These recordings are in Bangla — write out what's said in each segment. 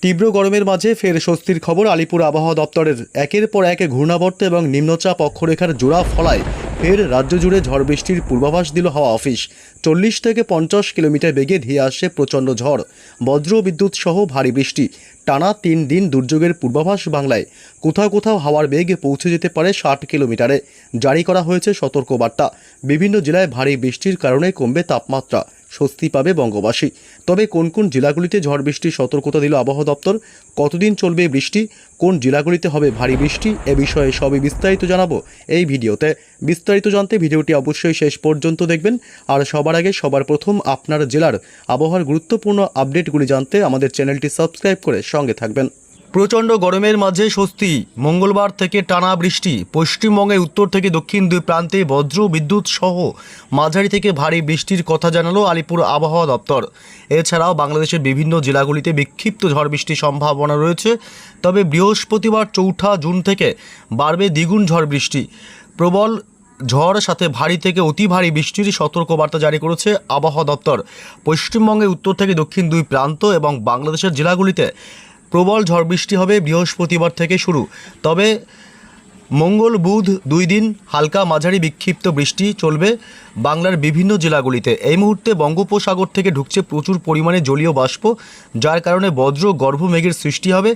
তীব্র গরমের মাঝে ফের স্বস্তির খবর আলিপুর আবহাওয়া দপ্তরের। একের পর এক ঘূর্ণাবর্ত এবং নিম্নচাপ অক্ষরেখার জোড়া ফলায় ফের রাজ্য জুড়ে ঝড় বৃষ্টির পূর্বাভাস দিল হাওয়া অফিস। 40 থেকে 50 কিলোমিটার বেগে ধেয়ে আসছে প্রচণ্ড ঝড়, বজ্র বিদ্যুৎ সহ ভারী বৃষ্টি। টানা 3 দিন দুর্যোগের পূর্বাভাস বাংলায়। কোথাও কোথাও হাওয়ার বেগ পৌঁছে যেতে পারে 60 কিলোমিটারে। জারি করা হয়েছে সতর্কবার্তা। বিভিন্ন জেলায় ভারী বৃষ্টির কারণে কমবে তাপমাত্রা, স্বস্তি পাবে বঙ্গবাসী। তবে কোন কোন জেলাগুলিতে ঝড় বৃষ্টির সতর্কতা দিল আবহাওয়া দপ্তর, কতদিন চলবে বৃষ্টি, কোন জেলাগুলিতে হবে ভারী বৃষ্টি, এ বিষয়ে সবই বিস্তারিত জানাবো এই ভিডিওতে। বিস্তারিত জানতে ভিডিওটি অবশ্যই শেষ পর্যন্ত দেখবেন। আর সবার আগে সবার প্রথম আপনার জেলার আবহাওয়ার গুরুত্বপূর্ণ আপডেটগুলি জানতে আমাদের চ্যানেলটি সাবস্ক্রাইব করে সঙ্গে থাকবেন। প্রচণ্ড গরমের মাঝে স্বস্তি। মঙ্গলবার থেকে টানা বৃষ্টি। পশ্চিমবঙ্গের উত্তর থেকে দক্ষিণ দুই প্রান্তে বজ্র বিদ্যুৎ সহ মাঝারি থেকে ভারী বৃষ্টির কথা জানালো আলিপুর আবহাওয়া দপ্তর। এছাড়াও বাংলাদেশের বিভিন্ন জেলাগুলিতে বিক্ষিপ্ত ঝড় বৃষ্টির সম্ভাবনা রয়েছে। তবে বৃহস্পতিবার 4 জুন থেকে বাড়বে দ্বিগুণ ঝড় বৃষ্টি। প্রবল ঝড় সাথে ভারী থেকে অতি ভারী বৃষ্টির সতর্কবার্তা জারি করেছে আবহাওয়া দপ্তর। পশ্চিমবঙ্গের উত্তর থেকে দক্ষিণ দুই প্রান্ত এবং বাংলাদেশের জেলাগুলিতে প্রবল ঝড় বৃষ্টি হবে বৃহস্পতিবার থেকে শুরু। তবে মঙ্গল বুধ 2 দিন হালকা মাঝারি বিক্ষিপ্ত বৃষ্টি চলবে বাংলার বিভিন্ন জেলাগুলিতে। এই মুহূর্তে বঙ্গোপসাগর থেকে ঢুকছে প্রচুর পরিমাণে জলীয় বাষ্প, যার কারণে বজ্র গর্ভ মেঘের সৃষ্টি হবে।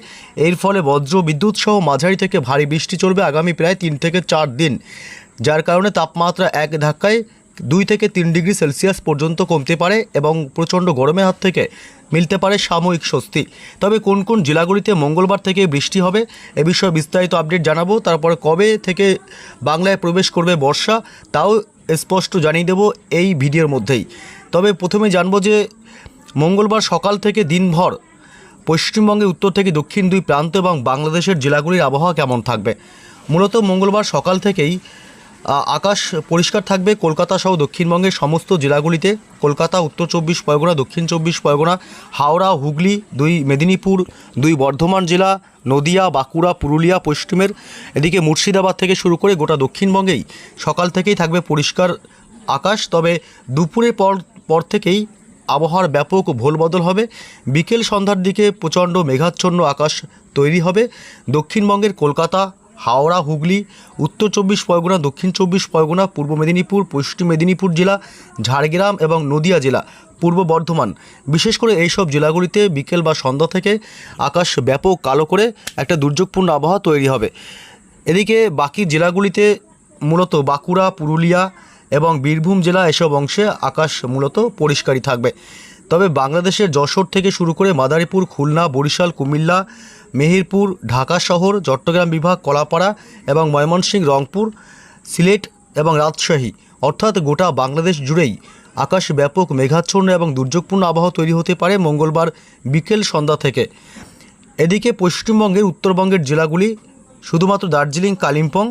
এর ফলে বজ্র বিদ্যুৎ সহ মাঝারি থেকে ভারী বৃষ্টি চলবে আগামী প্রায় 3 থেকে 4 দিন, যার কারণে তাপমাত্রা এক ধাক্কায় 2 থেকে 3 ডিগ্রি সেলসিয়াস পর্যন্ত কমতে পারে এবং প্রচণ্ড গরমের হাত থেকে মিলতে পারে সাময়িক স্বস্তি। তবে কোন কোন জেলাগুলিতে মঙ্গলবার থেকে বৃষ্টি হবে এ বিষয়ে বিস্তারিত আপডেট জানাবো। তারপরে কবে থেকে বাংলায় প্রবেশ করবে বর্ষা তাও স্পষ্ট জানিয়ে দেব এই ভিডিওর মধ্যেই। তবে প্রথমে জানবো যে মঙ্গলবার সকাল থেকে দিনভর পশ্চিমবঙ্গের উত্তর থেকে দক্ষিণ দুই প্রান্ত এবং বাংলাদেশের জেলাগুলির আবহাওয়া কেমন থাকবে। মূলত মঙ্গলবার সকাল থেকেই আকাশ পরিষ্কার থাকবে কলকাতা সহ দক্ষিণবঙ্গের সমস্ত জেলাগুলিতে। কলকাতা, উত্তর 24 পরগনা, দক্ষিণ 24 পরগনা, হাওড়া, হুগলি, 2 মেদিনীপুর, 2 বর্ধমান জেলা, নদিয়া, বাঁকুড়া, পুরুলিয়া পশ্চিমের, এদিকে মুর্শিদাবাদ থেকে শুরু করে গোটা দক্ষিণবঙ্গেই সকাল থেকেই থাকবে পরিষ্কার আকাশ। তবে দুপুরের পর থেকেই আবহাওয়ার ব্যাপক ভোলবদল হবে। বিকেল সন্ধ্যার দিকে প্রচণ্ড মেঘাচ্ছন্ন আকাশ তৈরি হবে দক্ষিণবঙ্গের কলকাতা, হাওড়া, হুগলি, উত্তর 24 পরগনা, দক্ষিণ 24 পরগনা, পূর্ব মেদিনীপুর, পশ্চিম মেদিনীপুর জেলা, ঝাড়গ্রাম এবং নদিয়া জেলা, পূর্ব বর্ধমান। বিশেষ করে এইসব জেলাগুলিতে বিকেল বা সন্ধ্যা থেকে আকাশ ব্যাপক কালো করে একটা দুর্যোগপূর্ণ আবহাওয়া তৈরি হবে। এদিকে বাকি জেলাগুলিতে মূলত বাঁকুড়া, পুরুলিয়া এবং বীরভূম জেলা এসব অংশে আকাশ মূলত পরিষ্কারই থাকবে। তবে বাংলাদেশের যশোর থেকে শুরু করে মাদারীপুর, খুলনা, বরিশাল, কুমিল্লা, মেহেরপুর, ঢাকা শহর, চট্টগ্রাম বিভাগ, কলাপাড়া এবং ময়মনসিংহ, রংপুর, সিলেট এবং রাজশাহী অর্থাৎ গোটা বাংলাদেশ জুড়েই আকাশ ব্যাপক মেঘাচ্ছন্ন এবং দুর্যোগপূর্ণ আবহাওয়া তৈরি হতে পারে মঙ্গলবার বিকেল সন্ধ্যা থেকে। এদিকে পশ্চিমবঙ্গের উত্তরবঙ্গের জেলাগুলি শুধুমাত্র দার্জিলিং, কালিম্পং,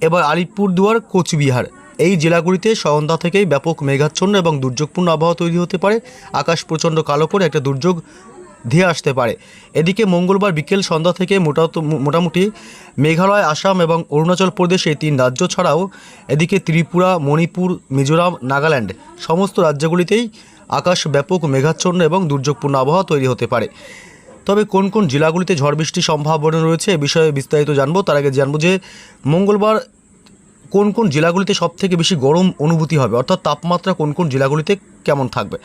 এবার আলিপুরদুয়ার, কোচবিহার এই জেলাগুলিতে সন্ধ্যা থেকেই ব্যাপক মেঘাচ্ছন্ন এবং দুর্যোগপূর্ণ আবহাওয়া তৈরি হতে পারে। আকাশ প্রচণ্ড কালো করে একটা দুর্যোগ ধেয়ে আসতে পারে। এদিকে মঙ্গলবার বিকেল সন্ধ্যা থেকে মোটামুটি মেঘালয়, আসাম এবং অরুণাচল প্রদেশ এই 3 রাজ্য ছাড়াও এদিকে ত্রিপুরা, মণিপুর, মিজোরাম, নাগাল্যান্ড সমস্ত রাজ্যগুলিতেই আকাশ ব্যাপক মেঘাচ্ছন্ন এবং দুর্যোগপূর্ণ আবহাওয়া তৈরি হতে পারে। তবে কোন কোন জেলাগুলিতে ঝড় বৃষ্টির সম্ভাবনা রয়েছে এ বিষয়ে বিস্তারিত জানবো। তার আগে জানবো যে মঙ্গলবার কোন কোন জেলাগুলিতে সবথেকে বেশি গরম অনুভূতি হবে, অর্থাৎ তাপমাত্রা কোন কোন জেলাগুলিতে কেমন থাকবে।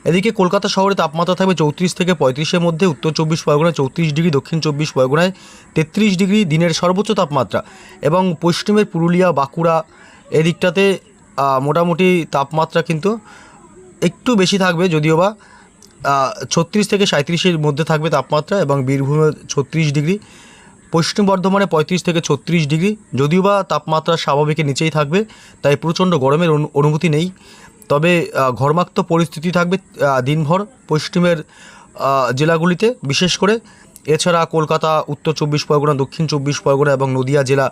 এদিকে কলকাতা শহরে তাপমাত্রা থাকবে 34 থেকে 35-এর মধ্যে, উত্তর 24 পরগনায় 34 ডিগ্রি, দক্ষিণ 24 পরগনায় 33 ডিগ্রি দিনের সর্বোচ্চ তাপমাত্রা এবং পশ্চিমের পুরুলিয়া, বাঁকুড়া এদিকটাতে মোটামুটি তাপমাত্রা কিন্তু একটু বেশি থাকবে, যদিও বা 36 থেকে 37-এর মধ্যে থাকবে তাপমাত্রা এবং বীরভূমে 36 ডিগ্রি, পশ্চিম বর্ধমানে 35 থেকে 36 ডিগ্রি, যদিও বা তাপমাত্রা স্বাভাবিকের নিচেই থাকবে, তাই প্রচণ্ড গরমের অনুভূতি নেই। তবে ঘর্মাক্ত পরিস্থিতি থাকবে দিনভর পশ্চিমের জেলাগুলিতে বিশেষ করে। এছাড়া কলকাতা, উত্তর 24 পরগনা, দক্ষিণ 24 পরগনা এবং নদিয়া জেলা,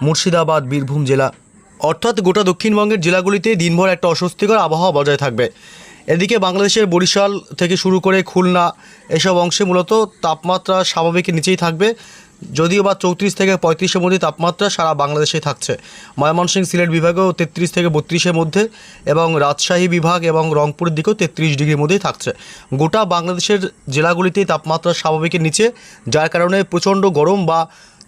মুর্শিদাবাদ, বীরভূম জেলা অর্থাৎ গোটা দক্ষিণবঙ্গের জেলাগুলিতে দিনভর একটা অস্বস্তিকর আবহাওয়া বজায় থাকবে। এদিকে বাংলাদেশের বরিশাল থেকে শুরু করে খুলনা এসব অংশে মূলত তাপমাত্রা স্বাভাবিকের নিচেই থাকবে, যদিও বা 34 থেকে 35-এর মধ্যে তাপমাত্রা সারা বাংলাদেশেই থাকছে। ময়মনসিংহ সিলেট বিভাগেও 33 থেকে 32-এর মধ্যে এবং রাজশাহী বিভাগ এবং রংপুরের দিকেও 33 ডিগ্রির মধ্যেই থাকছে। গোটা বাংলাদেশের জেলাগুলিতেই তাপমাত্রা স্বাভাবিকের নিচে, যার কারণে প্রচণ্ড গরম বা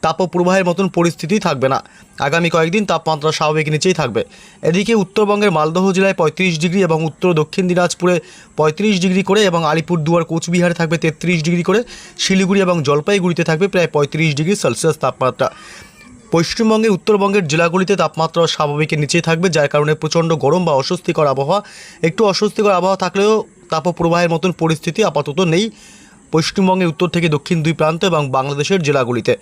তাপপ্রবাহের মতন পরিস্থিতি থাকবে না। আগামী কয়েকদিন তাপমাত্রা স্বাভাবিকের নিচেই থাকবে। এদিকে উত্তরবঙ্গের মালদহ জেলায় 35 ডিগ্রি এবং উত্তর দক্ষিণ দিনাজপুরে 35 ডিগ্রি করে এবং আলিপুরদুয়ার কোচবিহারে থাকবে 33 ডিগ্রি করে, শিলিগুড়ি এবং জলপাইগুড়িতে থাকবে প্রায় 35 ডিগ্রি সেলসিয়াস তাপমাত্রা। পশ্চিমবঙ্গের উত্তরবঙ্গের জেলাগুলিতে তাপমাত্রা স্বাভাবিকের নিচেই থাকবে, যার কারণে প্রচণ্ড গরম বা অস্বস্তিকর আবহাওয়া, একটু অস্বস্তিকর আবহাওয়া থাকলেও তাপপ্রবাহের মতন পরিস্থিতি আপাতত নেই পশ্চিমবঙ্গের উত্তর থেকে দক্ষিণ দুই প্রান্ত এবং বাংলাদেশের জেলাগুলিতে।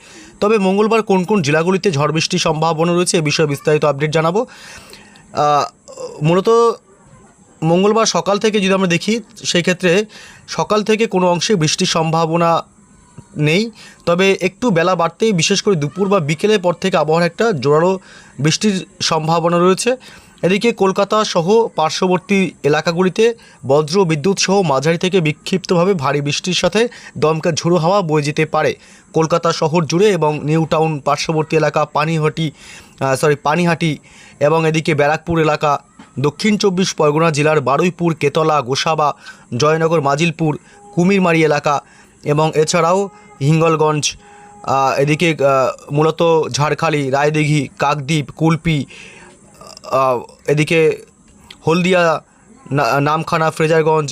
তবে মঙ্গলবার কোন কোন জেলাগুলিতে ঝড় বৃষ্টির সম্ভাবনা রয়েছে এ বিষয়ে বিস্তারিত আপডেট জানাবো। মূলত মঙ্গলবার সকাল থেকে যদি আমরা দেখি, সেই ক্ষেত্রে সকাল থেকে কোনো অংশে বৃষ্টির সম্ভাবনা নেই, তবে একটু বেলা বাড়তেই বিশেষ করে দুপুর বা বিকেলের পর থেকে আবহাওয়ার একটা জোরালো বৃষ্টির সম্ভাবনা রয়েছে। এদিকে কলকাতা সহ পার্শ্ববর্তী এলাকাগুলিতে বজ্র বিদ্যুৎ সহ মাঝারি থেকে বিক্ষিপ্তভাবে ভারী বৃষ্টির সাথে দমকা ঝোড়ো হাওয়া বয়ে যেতে পারে কলকাতা শহর জুড়ে এবং নিউ টাউন পার্শ্ববর্তী এলাকা পানিহাটি এবং এদিকে ব্যারাকপুর এলাকা, দক্ষিণ 24 পরগনা জেলার বারুইপুর, কেতলা, গোসাবা, জয়নগর, মাজিলপুর, কুমিরমারি এলাকা এবং এছাড়াও হিঙ্গলগঞ্জ, এদিকে মূলত ঝাড়খালি, রায়দিঘি, কাকদ্বীপ, কুলপি, এদিকে হলদিয়া, নামখানা, ফ্রেজারগঞ্জ,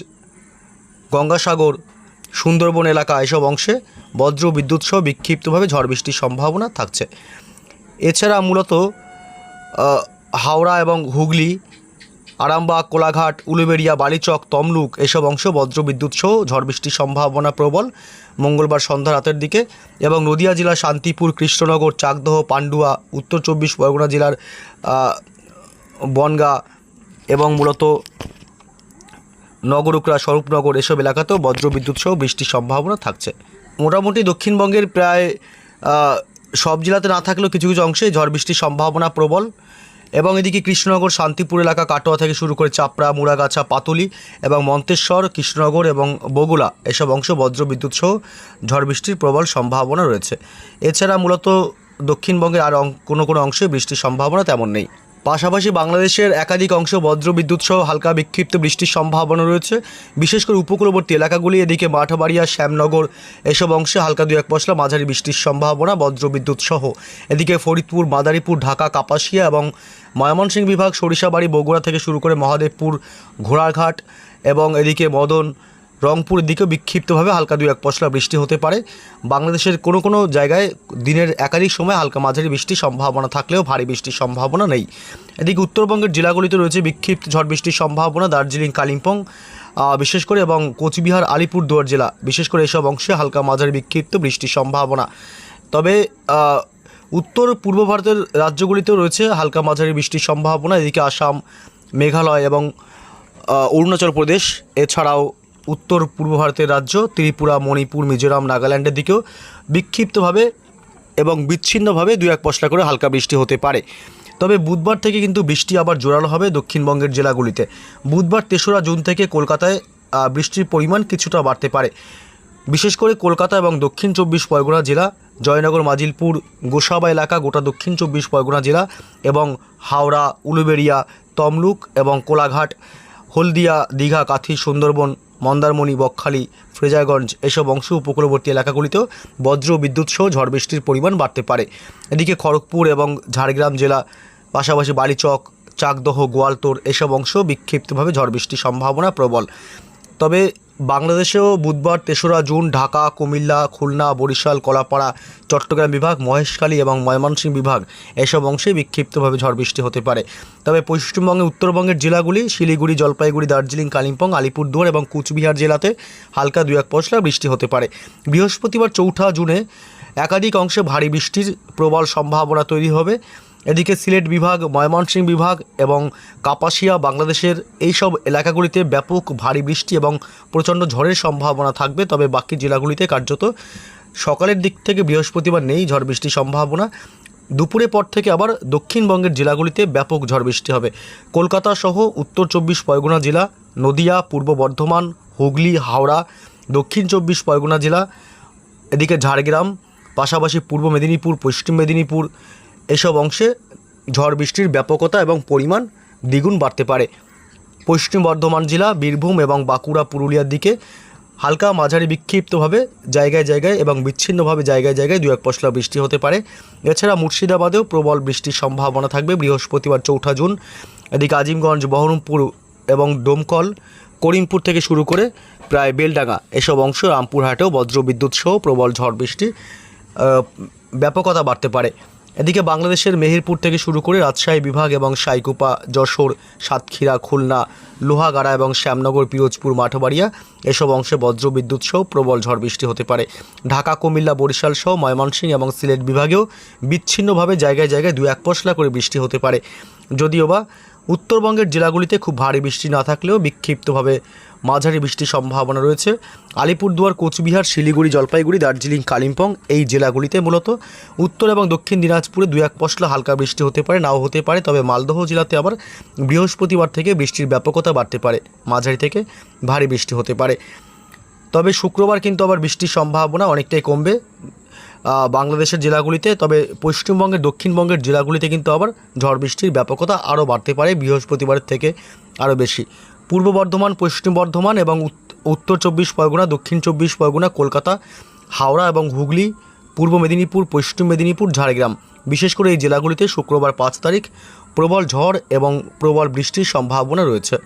গঙ্গাসাগর, সুন্দরবন এলাকা, এসব অংশে বজ্র বিদ্যুৎ সহ বিক্ষিপ্তভাবে ঝড় বৃষ্টির সম্ভাবনা থাকছে। এছাড়া মূলত হাওড়া এবং হুগলি, আরামবাগ, কোলাঘাট, উলুবেড়িয়া, বালিচক, তমলুক, এসব অংশ বজ্র বিদ্যুৎ সহ ঝড় বৃষ্টির সম্ভাবনা প্রবল মঙ্গলবার সন্ধ্যা রাতের দিকে। এবং নদিয়া জেলার শান্তিপুর, কৃষ্ণনগর, চাকদহ, পান্ডুয়া, উত্তর 24 পরগনা জেলার বনগাঁ এবং মূলত নগরুকরা, স্বরূপনগর, এসব এলাকাতেও বজ্র বিদ্যুৎ সহ বৃষ্টির সম্ভাবনা থাকছে। মোটামুটি দক্ষিণবঙ্গের প্রায় সব জেলাতে না থাকলেও কিছু কিছু অংশে ঝড় বৃষ্টির সম্ভাবনা প্রবল। এবং এদিকে কৃষ্ণনগর, শান্তিপুর এলাকা, কাটোয়া থেকে শুরু করে চাপড়া, মুড়াগাছা, পাতুলি এবং মন্তেশ্বর, কৃষ্ণনগর এবং বগুলা, এসব অংশ বজ্র বিদ্যুৎ সহ ঝড় বৃষ্টির প্রবল সম্ভাবনা রয়েছে। এছাড়া মূলত দক্ষিণবঙ্গের আর কোনো অংশে বৃষ্টির সম্ভাবনা তেমন নেই। পাশাপাশি বাংলাদেশের একাধিক অংশ বজ্র বিদ্যুৎ সহ হালকা বিক্ষিপ্ত বৃষ্টির সম্ভাবনা রয়েছে, বিশেষ করে উপকূলবর্তী এলাকাগুলি, এদিকে মাঠবাড়িয়া, শ্যামনগর, এসব অংশে হালকা 2-1 পশলা মাঝারি বৃষ্টির সম্ভাবনা বজ্র বিদ্যুৎ সহ। এদিকে ফরিদপুর, মাদারীপুর, ঢাকা, কাপাসিয়া এবং ময়মনসিংহ বিভাগ, সরিষাবাড়ি, বগুড়া থেকে শুরু করে মহাদেবপুর, ঘোড়ারঘাট এবং এদিকে মদন, রংপুরের দিকেও বিক্ষিপ্তভাবে হালকা 2-1 পশলা বৃষ্টি হতে পারে। বাংলাদেশের কোনো জায়গায় দিনের একাধিক সময় হালকা মাঝারি বৃষ্টির সম্ভাবনা থাকলেও ভারী বৃষ্টির সম্ভাবনা নেই। এদিকে উত্তরবঙ্গের জেলাগুলিতে রয়েছে বিক্ষিপ্ত ঝড় বৃষ্টির সম্ভাবনা, দার্জিলিং, কালিম্পং বিশেষ করে এবং কোচবিহার, আলিপুরদুয়ার জেলা, বিশেষ করে এসব অংশে হালকা মাঝারি বিক্ষিপ্ত বৃষ্টির সম্ভাবনা। তবে উত্তর পূর্ব ভারতের রাজ্যগুলিতেও রয়েছে হালকা মাঝারি বৃষ্টির সম্ভাবনা। এদিকে আসাম, মেঘালয় এবং অরুণাচল প্রদেশ, এছাড়াও উত্তর পূর্ব ভারতের রাজ্য ত্রিপুরা, মণিপুর, মিজোরাম, নাগাল্যান্ডের দিকেও বিক্ষিপ্তভাবে এবং বিচ্ছিন্নভাবে 2-1 পশলা করে হালকা বৃষ্টি হতে পারে। তবে বুধবার থেকে কিন্তু বৃষ্টি আবার জোরালো হবে দক্ষিণবঙ্গের জেলাগুলিতে। বুধবার 3রা জুন থেকে কলকাতায় বৃষ্টির পরিমাণ কিছুটা বাড়তে পারে, বিশেষ করে কলকাতা এবং দক্ষিণ 24 পরগনা জেলা, জয়নগর, মাজিলপুর, গোসাবা এলাকা, গোটা দক্ষিণ 24 পরগনা জেলা এবং হাওড়া, উলুবেড়িয়া, তমলুক এবং কোলাঘাট, হলদিয়া, দীঘা, কাথি, সুন্দরবন, মন্দারমণি, বকখালি, ফ্রেজারগঞ্জ, এসব অংশ উপকূলবর্তী এলাকাগুলিতেও বজ্র বিদ্যুৎ সহ ঝড় বৃষ্টির পরিমাণ বাড়তে পারে। এদিকে খড়গপুর এবং ঝাড়গ্রাম জেলা, পাশাপাশি বালিচক, চাকদহ, গোয়ালতোড়, এসব অংশ বিক্ষিপ্তভাবে ঝড় বৃষ্টির সম্ভাবনা প্রবল। তবে বাংলাদেশেও বুধবার 3রা জুন ঢাকা, কুমিল্লা, খুলনা, বরিশাল, কলাপাড়া, চট্টগ্রাম বিভাগ, মহেশখালী এবং ময়মনসিংহ বিভাগ, এসব অংশে বিক্ষিপ্তভাবে ঝড় বৃষ্টি হতে পারে। তবে পশ্চিমবঙ্গের উত্তরবঙ্গের জেলাগুলি, শিলিগুড়ি, জলপাইগুড়ি, দার্জিলিং, কালিম্পং, আলিপুরদুয়ার এবং কুচবিহার জেলাতে হালকা 2-1 পশলা বৃষ্টি হতে পারে। বৃহস্পতিবার 4 জুনে একাধিক অংশে ভারী বৃষ্টির প্রবল সম্ভাবনা তৈরি হবে। এদিকে সিলেট বিভাগ, ময়মনসিংহ বিভাগ এবং কাপাসিয়া, বাংলাদেশের এইসব এলাকাগুলিতে ব্যাপক ভারী বৃষ্টি এবং প্রচণ্ড ঝড়ের সম্ভাবনা থাকবে। তবে বাকি জেলাগুলিতে কার্যত সকালের দিক থেকে বৃহস্পতিবার নেই ঝড় বৃষ্টির সম্ভাবনা। দুপুরের পর থেকে আবার দক্ষিণবঙ্গের জেলাগুলিতে ব্যাপক ঝড় বৃষ্টি হবে। কলকাতা সহ উত্তর 24 পরগনা জেলা, নদিয়া, পূর্ব বর্ধমান, হুগলি, হাওড়া, দক্ষিণ 24 পরগনা জেলা, এদিকে ঝাড়গ্রাম, পাশাপাশি পূর্ব মেদিনীপুর, পশ্চিম মেদিনীপুর এসব অংশে ঝড় বৃষ্টির ব্যাপকতা এবং পরিমাণ দ্বিগুণ বাড়তে পারে। পশ্চিম বর্ধমান জেলা, বীরভূম এবং বাঁকুড়া, পুরুলিয়ার দিকে হালকা মাঝারি বিক্ষিপ্তভাবে জায়গায় জায়গায় এবং বিচ্ছিন্নভাবে জায়গায় জায়গায় 2-1 পশলা বৃষ্টি হতে পারে। এছাড়া মুর্শিদাবাদেও প্রবল বৃষ্টির সম্ভাবনা থাকবে বৃহস্পতিবার 4 জুন। এদিকে আজিমগঞ্জ, বহরমপুর এবং ডোমকল, করিমপুর থেকে শুরু করে প্রায় বেলডাঙ্গা এসব অংশ, রামপুরহাটেও বজ্রবিদ্যুৎ সহ প্রবল ঝড় বৃষ্টির ব্যাপকতা বাড়তে পারে। এদিকে বাংলাদেশের মেহেরপুর থেকে শুরু করে রাজশাহী বিভাগ এবং সাইকুপা, যশোর, সাতক্ষীরা, খুলনা, লোহাগাড়া এবং শ্যামনগর, পিরোজপুর, মাঠবাড়িয়া এসব অংশে বজ্রবিদ্যুৎ সহ প্রবল ঝড় বৃষ্টি হতে পারে। ঢাকা, কুমিল্লা, বরিশাল সহ ময়মনসিংহ এবং সিলেট বিভাগেও বিচ্ছিন্নভাবে জায়গায় জায়গায় 2-1 পশলা করে বৃষ্টি হতে পারে। যদিও বা উত্তরবঙ্গের জেলাগুলিতে খুব ভারী বৃষ্টি না থাকলেও বিক্ষিপ্তভাবে মাঝারি বৃষ্টির সম্ভাবনা রয়েছে। আলিপুরদুয়ার, কোচবিহার, শিলিগুড়ি, জলপাইগুড়ি, দার্জিলিং, কালিম্পং এই জেলাগুলিতে মূলত উত্তর এবং দক্ষিণ দিনাজপুরে 2-1 পশলা হালকা বৃষ্টি হতে পারে, নাও হতে পারে। তবে মালদহ জেলাতে আবার বৃহস্পতিবার থেকে বৃষ্টির ব্যাপকতা বাড়তে পারে, মাঝারি থেকে ভারী বৃষ্টি হতে পারে। তবে শুক্রবার কিন্তু আবার বৃষ্টির সম্ভাবনা অনেকটাই কমবে বাংলাদেশের জেলাগুলিতে। তবে পশ্চিমবঙ্গের, দক্ষিণবঙ্গের জেলাগুলিতে কিন্তু আবার ঝড় বৃষ্টির ব্যাপকতা আরও বাড়তে পারে বৃহস্পতিবারের থেকে আরও বেশি। পূর্ব বর্ধমান, পশ্চিম বর্ধমান এবং উত্তর 24 পরগনা, দক্ষিণ 24 পরগনা, কলকাতা, হাওড়া এবং হুগলি, পূর্ব মেদিনীপুর, পশ্চিম মেদিনীপুর, ঝাড়গ্রাম বিশেষ করে এই জেলাগুলিতে শুক্রবার 5 তারিখ প্রবল ঝড় এবং প্রবল বৃষ্টির সম্ভাবনা রয়েছে।